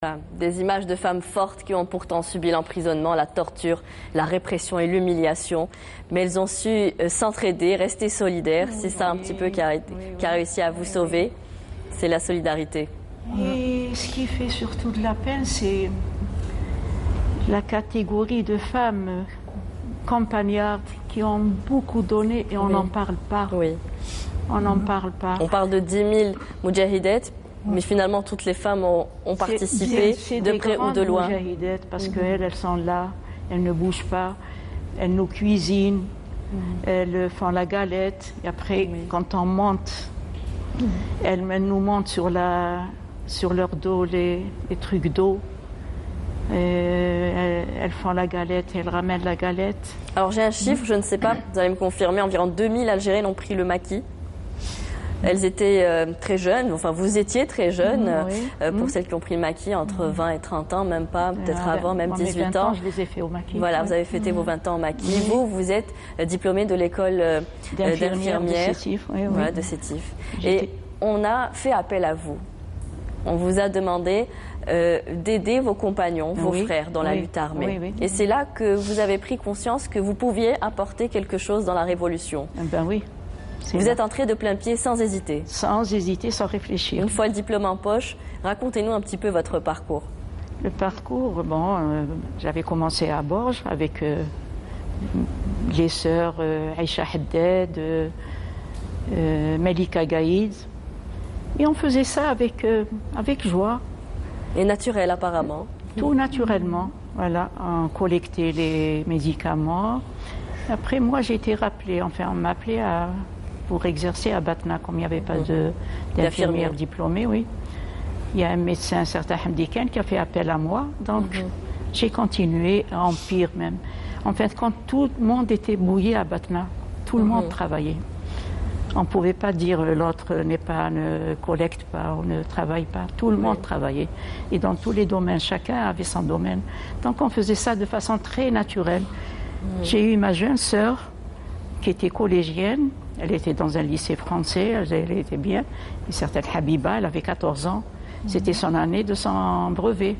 Voilà, des images de femmes fortes qui ont pourtant subi l'emprisonnement, la torture, la répression et l'humiliation. Mais elles ont su s'entraider, rester solidaires. C'est ça un petit peu qui a réussi à vous sauver. C'est la solidarité. Et ce qui fait surtout de la peine, c'est la catégorie de femmes campagnardes qui ont beaucoup donné et on n'en parle pas. Oui. On n'en parle pas. On parle de 10 000 moudjahidettes, mais finalement toutes les femmes ont participé de près ou de loin. Parce qu'elles sont là, elles ne bougent pas, elles nous cuisinent, elles font la galette. Et après, quand on monte, elles nous montent sur leur dos les trucs d'eau. Elles font la galette, elles ramènent la galette. Alors j'ai un chiffre, je ne sais pas, vous allez me confirmer, environ 2000 Algériennes ont pris le maquis. Elles étaient très jeunes, enfin vous étiez très jeunes, pour celles qui ont pris le maquis entre 20 et 30 ans, même pas, peut-être avant, même 18 20 ans. Je les ai fait au maquis. Voilà, vous avez fêté vos 20 ans au maquis. Vous êtes diplômée de l'école d'infirmière de Sétif. Et on a fait appel à vous. On vous a demandé d'aider vos compagnons, vos frères dans la lutte armée. Et c'est là que vous avez pris conscience que vous pouviez apporter quelque chose dans la révolution. Ben oui. Vous êtes entré de plein pied sans hésiter. Sans hésiter, sans réfléchir. Une fois le diplôme en poche, racontez-nous un petit peu votre parcours. Le parcours, j'avais commencé à Borges avec les sœurs Aïcha Haddad, Malika Gaïd. Et on faisait ça avec joie. Et naturel apparemment. Tout naturellement. Voilà, on collectait les médicaments. Après, moi, j'ai été rappelée, on m'appelait pour exercer à Batna, comme il n'y avait pas d'infirmière diplômée, oui. Il y a un médecin, un certain Hamdiken, qui a fait appel à moi. Donc, j'ai continué, en pire même. En fait, quand tout le monde était bouillé à Batna, tout le monde travaillait. On ne pouvait pas dire l'autre ne collecte pas ou ne travaille pas. Tout le monde travaillait. Et dans tous les domaines, chacun avait son domaine. Donc, on faisait ça de façon très naturelle. J'ai eu ma jeune sœur qui était collégienne. Elle était dans un lycée français, elle était bien. Une certaine Habiba, elle avait 14 ans. C'était son année de son brevet.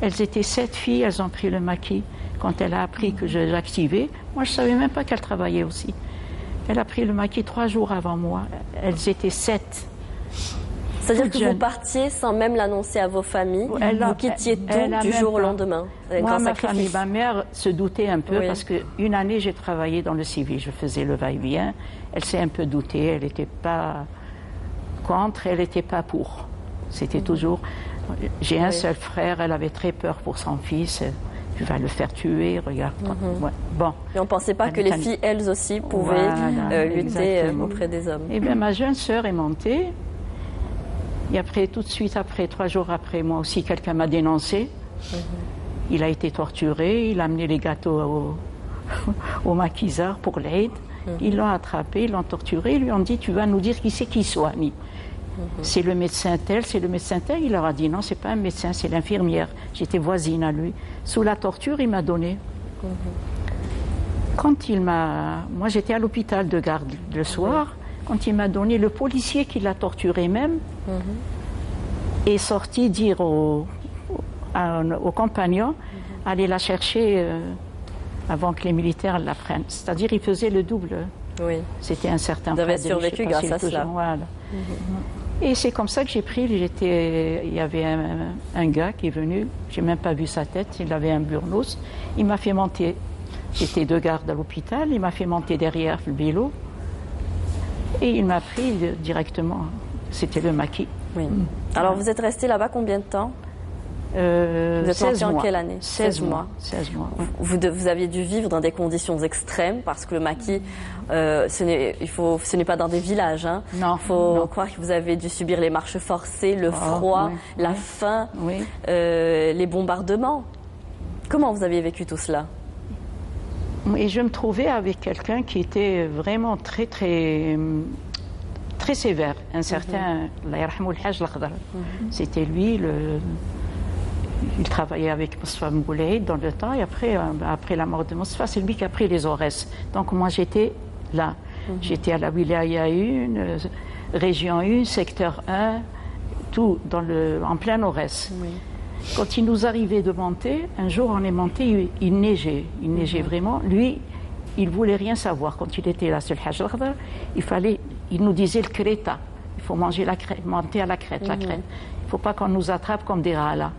Elles étaient 7 filles, elles ont pris le maquis. Quand elle a appris que j'activais, moi je ne savais même pas qu'elle travaillait aussi. Elle a pris le maquis 3 jours avant moi. Elles étaient 7. C'est-à-dire que vous partiez sans même l'annoncer à vos familles, vous quittiez tout du jour au lendemain. Moi, ma mère se doutait un peu parce qu'une année j'ai travaillé dans le civil, je faisais le va-et-vient. Elle s'est un peu doutée, elle n'était pas contre, elle n'était pas pour. C'était toujours... J'ai un seul frère, elle avait très peur pour son fils. Tu vas le faire tuer, regarde. Bon. Et on ne pensait pas que les filles, elles aussi, pouvaient lutter auprès des hommes. Eh bien, ma jeune sœur est montée. Et après, tout de suite après, 3 jours après, moi aussi, quelqu'un m'a dénoncé. Il a été torturé, il a amené les gâteaux au maquisard pour l'aide. Ils l'ont attrapé, ils l'ont torturé, ils lui ont dit, tu vas nous dire qui c'est qui soigne. C'est le médecin tel, c'est le médecin tel. Il leur a dit, non, c'est pas un médecin, c'est l'infirmière. J'étais voisine à lui. Sous la torture, il m'a donné. Quand moi j'étais à l'hôpital de garde le soir, quand il m'a donné, le policier qui l'a torturé même, est sorti dire aux compagnons, allez la chercher avant que les militaires la prennent. C'est-à-dire, il faisait le double. Oui. C'était un certain... Vous avez survécu grâce à cela. Voilà. Et c'est comme ça que j'ai pris, il y avait un gars qui est venu, j'ai même pas vu sa tête, il avait un burnos, il m'a fait monter, j'étais de garde à l'hôpital, il m'a fait monter derrière le vélo, et il m'a pris directement, c'était le maquis. Oui. Alors vous êtes resté là-bas combien de temps? Vous êtes sorti en quelle année? 16 mois. 16 mois. Oui. Vous aviez dû vivre dans des conditions extrêmes parce que le maquis, ce n'est pas dans des villages. Hein. Non. Il faut croire que vous avez dû subir les marches forcées, le froid, la faim, les bombardements. Comment vous aviez vécu tout cela? Et je me trouvais avec quelqu'un qui était vraiment très sévère, un certain Haj Lakhdar. C'était lui, il travaillait avec Moustapha Mboulaïd dans le temps, et après la mort de Moustapha, c'est lui qui a pris les Aurès. Donc moi j'étais là, j'étais à la Wilaya 1, région 1, secteur 1, tout en plein Aurès. Quand il nous arrivait de monter, un jour on est monté, il neigeait vraiment. Lui, il ne voulait rien savoir. Quand il était là sur le Hajj al-Khadr, il nous disait le Kreta. Il faut manger la crête, monter à la crête, la crête. Il ne faut pas qu'on nous attrape comme des rats là.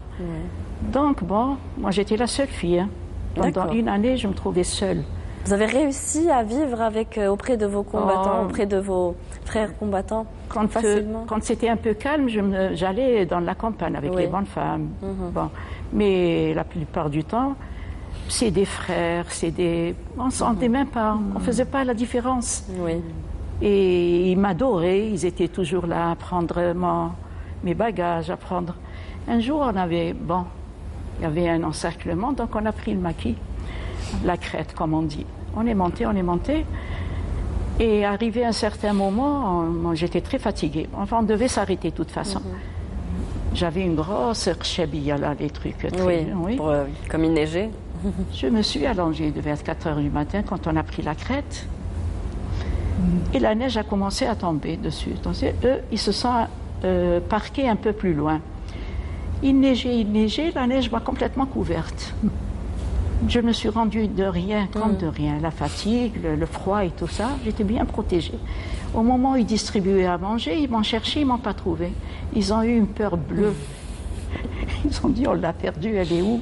Donc bon, moi j'étais la seule fille. Hein. Pendant une année, je me trouvais seule. Vous avez réussi à vivre auprès de vos combattants, auprès de vos frères combattants facilement? Quand c'était un peu calme, j'allais dans la campagne avec les bonnes femmes. Bon. Mais la plupart du temps, c'est des frères, on ne se rendait même pas, on ne faisait pas la différence. Et ils m'adoraient, ils étaient toujours là à prendre mes bagages, à prendre... Un jour, il y avait un encerclement, donc on a pris le maquis. La crête, comme on dit. On est monté. Et arrivé à un certain moment, j'étais très fatiguée. Enfin, on devait s'arrêter de toute façon. J'avais une grosse khshabia, là, les trucs. Comme il neigeait. Je me suis allongée, il devait être 4 heures du matin quand on a pris la crête. Et la neige a commencé à tomber dessus. Donc, eux, ils se sont parqués un peu plus loin. Il neigeait, la neige m'a complètement couverte. Je me suis rendue de rien, comme de rien. La fatigue, le froid et tout ça, j'étais bien protégée. Au moment où ils distribuaient à manger, ils m'ont cherché, ils ne m'ont pas trouvée. Ils ont eu une peur bleue. Ils ont dit, on l'a perdue, elle est où?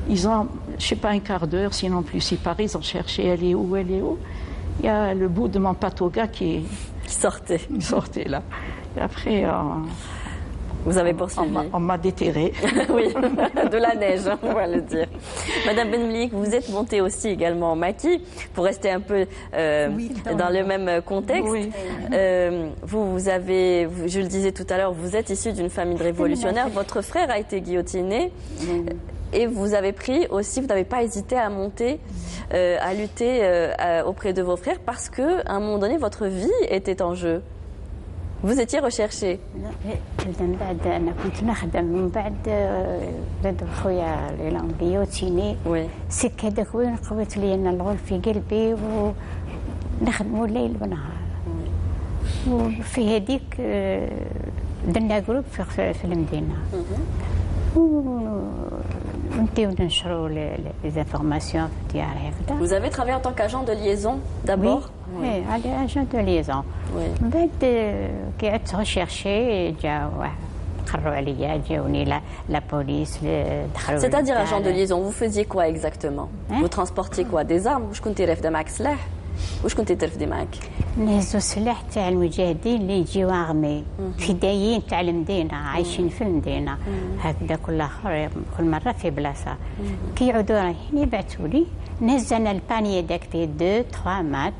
Ils ont, je ne sais pas, un quart d'heure, sinon plus, ils paraissent, ils ont cherché, elle est où? Il y a le bout de mon patoga qui sortait. Il sortait là. Et après... Vous avez poursuivi. On m'a déterré. Oui, de la neige, on va le dire. Madame Benmelik, vous êtes montée aussi également en maquis, pour rester un peu dans le même contexte. Oui. Vous avez, je le disais tout à l'heure, vous êtes issue d'une famille de révolutionnaires. Votre frère a été guillotiné. Et vous avez vous n'avez pas hésité à monter, à lutter auprès de vos frères, parce qu'à un moment donné, votre vie était en jeu. Vous étiez recherché. أنا كنت نخدم من بعد ولاد خويا اللي بيوتيني سك هذاك وين قويت لي أنا الغول في قلبي ونخدموا ليل ونهار وفي هذيك درنا جروب في المدينة Vous avez travaillé en tant qu'agent de liaison d'abord? Oui, agent de liaison. من بعد كي عدت recherché قرروا عليا جاوني la police دخلوا. C'est-à-dire agent de liaison, vous faisiez quoi exactement? Vous transportiez quoi? Des armes? واش كنتي رافده معك سلاح؟ واش كنتي ترفدي معك؟ نهزوا السلاح تاع المجاهدين اللي يجيو اغمي فدائيين تاع المدينه عايشين في المدينه هكذا كل مره في بلاصه كي يعودوا رايحين يبعثوا لي نهز انا البانيه داك فيه 2 3 مات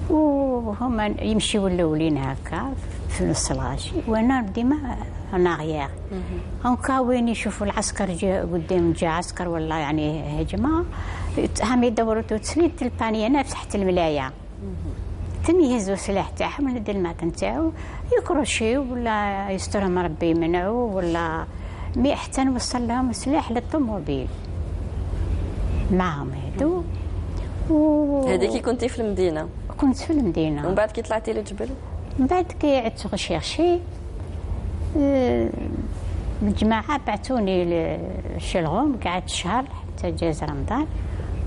وهما يمشيو الاولين هكا في نص الغاشي وانا ديما انا غيار هكا وين يشوفوا العسكر جا قدام جا عسكر والله يعني هجمه هم يدوروا تسليت البانيه انا تحت الملايه ثم يهزوا السلاح تاعهم من الماك نتاعو يكروشيو ولا يسترهم ربي يمنعوا ولا مي حتى نوصل لهم السلاح للطوموبيل معهم هادو هذيك كنتي في المدينه؟ كنت في المدينه. ومن بعد كي طلعتي للجبل؟ من بعد كي عدت غشيرشي الجماعه بعثوني للشلغوم قعدت شهر حتى جاز رمضان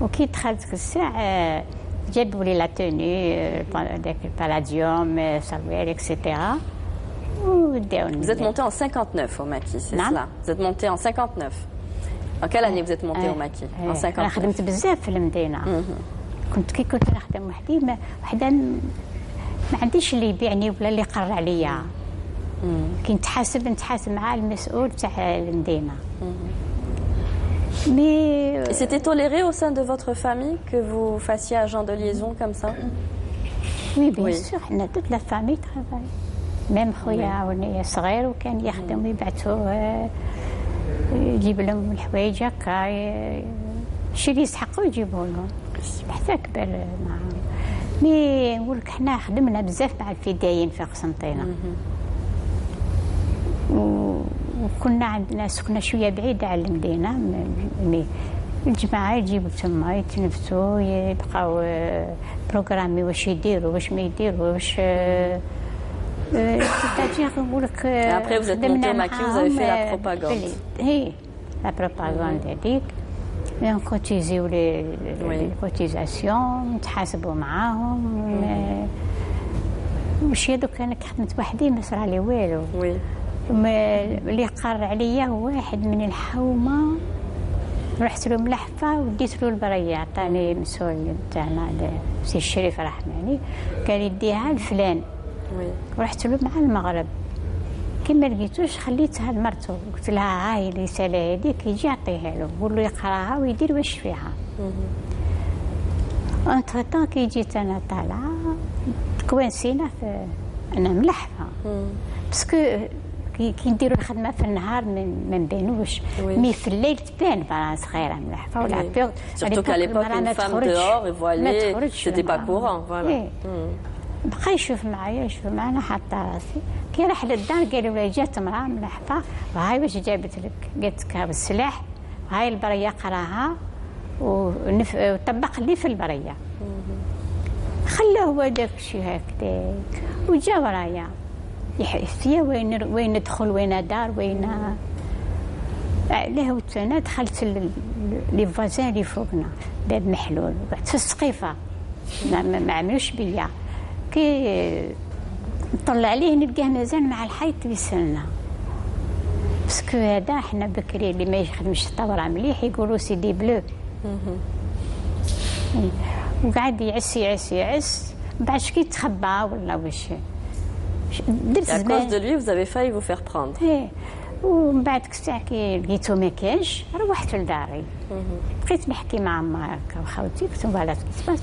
وكي دخلت الساعه جابوا لي لا توني داك البالاديوم سالوير اكسيتيرا وداوني. Vous êtes monté en 59 au maquis, c'est cela? Vous êtes monté en 59. En quelle année vous êtes monté au maquis? En 59. انا خدمت بزاف في المدينه. كنت نخدم وحدي وحده ما عنديش اللي يبيعني ولا اللي يقرر عليا. كي نتحاسب مع المسؤول تاع المدينه. Et c'était toléré au sein de votre famille que vous fassiez agent de liaison comme ça? Oui, bien sûr. Toute la famille travaille. Même خويا وني صغير وكان يخدم ويبعثوه يجيب لهم الحوايج هكا الشيء اللي يستحقوا يجيبوا لهم حتى كبر معاهم. مي نقول لك حنا خدمنا بزاف مع الفدائيين في قسنطينه. وكنا عندنا سكنة شوية بعيدة على المدينة الجماعة يجيبوا تما يتنفسوا يبقاو بروغرامي واش يديروا واش ما يديروا واش C'est-à-dire que... Après, vous êtes monté au maquis, vous avez fait la propagande. Oui, la propagande, هذيك. نكوتيزيو لي كوتيزاسيون نتحاسبوا معاهم ماشي هذوك انا خدمت وحدي ما صرا لي والو اللي قار عليا هو واحد من الحومه رحت له ملحفه وديت له البريه عطاني المسؤول تاعنا سي الشريف رحماني قال يديها لفلان ورحت له مع المغرب كي ما لقيتوش خليتها لمرتو قلت لها هاي الرساله هذيك يجي يعطيها له قول له يقراها ويدير واش فيها انتر طون كي جيت انا طالعه كوانسينا في انا ملحفه باسكو كي نديروا الخدمه في النهار ما نبانوش مي في الليل تبان فانا صغيره ملحفه ولا بيغ surtout qu'à l'époque une femme dehors et voilée c'était pas courant voilà بقى يشوف معايا حتى راسي كي راح للدار قالوا لي جات امراه ملحفه وهاي واش جابت لك قالت لك السلاح هاي البريه قراها وطبق لي في البريه خلاه هو داك الشيء هكذاك وجا ورايا يحس فيا وين ندخل وين دار وين علاه وتانا دخلت لي فازان اللي فوقنا باب محلول وقعدت في السقيفه ما عملوش بيا كي نطلع عليه نلقاه مازال مع الحيط يسالنا باسكو هذا حنا بكري اللي ما يخدمش الطوره مليح يقولوا سيدي بلو وقعد يعس بعد شكي تخبى ولا واش درت زمان. À cause de lui vous avez failli vous faire prendre. ومن بعد الساعه كي لقيتو ما كاينش روحت لداري بقيت نحكي مع عمارك وخاوتي قلت لهم فوالا كيسباس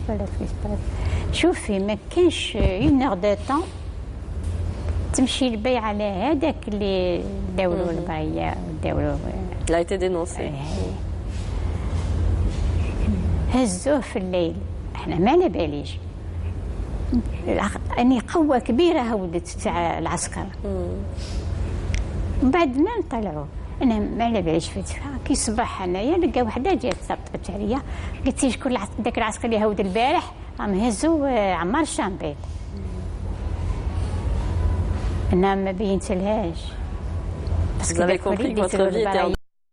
شوفي ما كاينش اون اور دو طون تمشي البيع على هذاك اللي داولوا البريه وداولوا Il a été dénoncé. هزوه في الليل احنا ما على باليش اني قوه كبيره هودت تاع العسكر من بعد ما نطلعوا انا ما على باليش في الدفاع كي صباح انايا لقى وحده جات طبطبت عليا قلت لي شكون داك العسكر اللي هود البارح راهم هزوا عمار الشامبيط انا ما بينتلهاش Vous avez compris que votre vie était en